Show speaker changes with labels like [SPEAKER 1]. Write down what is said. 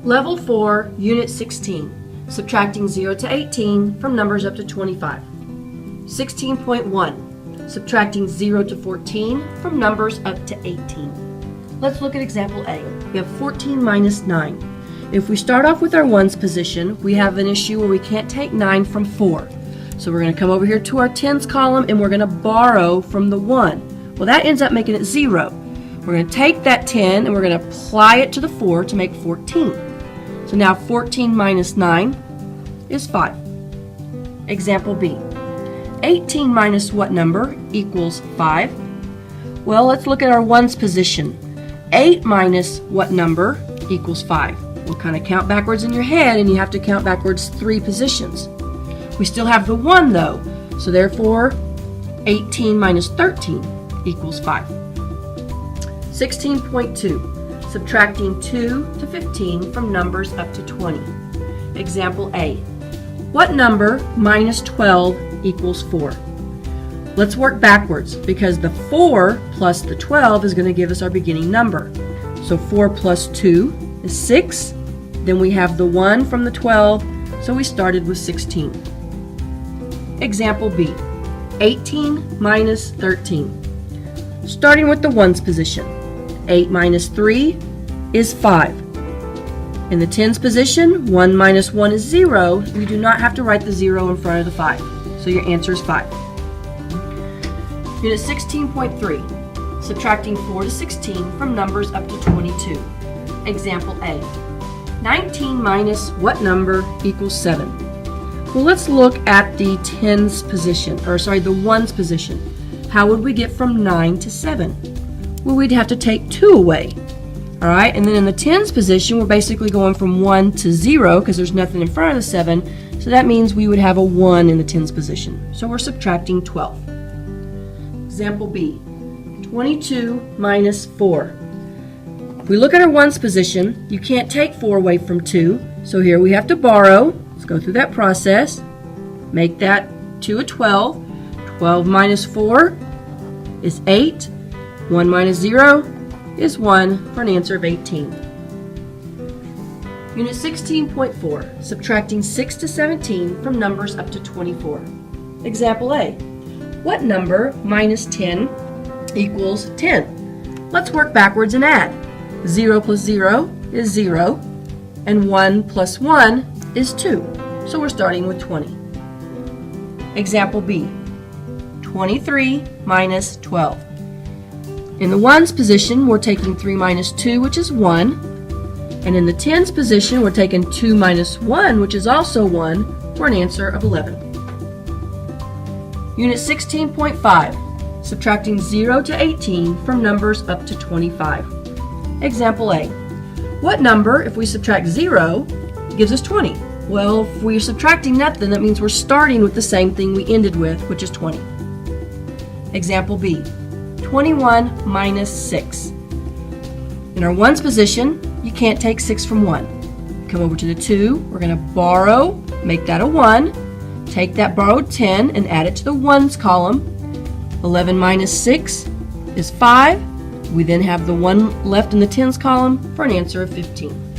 [SPEAKER 1] Level 4, Unit 16, subtracting 0 to 18 from numbers up to 25. 16.1, subtracting 0 to 14 from numbers up to 18. Let's look at example A. We have 14 minus 9. If we start off with our ones position, we have an issue where we can't take 9 from 4. So we're going to come over here to our tens column and we're going to borrow from the 1. Well, that ends up making it 0. We're going to take that 10 and we're going to apply it to the 4 to make 14. So now 14 minus 9 is 5. Example B. 18 minus what number equals 5? Well, let's look at our ones position. 8 minus what number equals 5? We'll kind of count backwards in your head, and you have to count backwards 3 positions. We still have the 1 though, so therefore 18 minus 13 equals 5. 16.2. Subtracting 2 to 15 from numbers up to 20. Example A. What number minus 12 equals 4? Let's work backwards because the 4 plus the 12 is going to give us our beginning number. So 4 plus 2 is 6. Then we have the 1 from the 12, so we started with 16. Example B. 18 minus 13. Starting with the ones position. 8 minus 3 is 5. In the tens position, 1 minus 1 is 0. We do not have to write the 0 in front of the 5. So your answer is 5. Unit 16.3. Subtracting 4 to 16 from numbers up to 22. Example A. 19 minus what number equals 7? Well, let's look at the tens position, the ones position. How would we get from 9 to 7? Well, we'd have to take 2 away. All right, and then in the tens position, we're basically going from 1 to 0 because there's nothing in front of the 7. So that means we would have a 1 in the tens position. So we're subtracting 12. Example B, 22 minus 4. If we look at our ones position, you can't take 4 away from 2. So here we have to borrow. Let's go through that process. Make that 2 a 12. 12 minus 4 is 8. 1 minus 0 is 1 for an answer of 18. Unit 16.4, subtracting 6 to 17 from numbers up to 24. Example A. What number minus 10 equals 10? Let's work backwards and add. 0 plus 0 is 0, and 1 plus 1 is 2. So we're starting with 20. Example B. 23 minus 12. In the ones position, we're taking 3 minus 2, which is 1. And in the tens position, we're taking 2 minus 1, which is also 1, for an answer of 11. Unit 16.5, subtracting 0 to 18 from numbers up to 25. Example A. What number, if we subtract 0, gives us 20? Well, if we're subtracting nothing, that means we're starting with the same thing we ended with, which is 20. Example B. 21 minus 6. In our ones position, you can't take 6 from 1. Come over to the 2. We're going to borrow, make that a 1. Take that borrowed 10 and add it to the ones column. 11 minus 6 is 5. We then have the 1 left in the tens column for an answer of 15.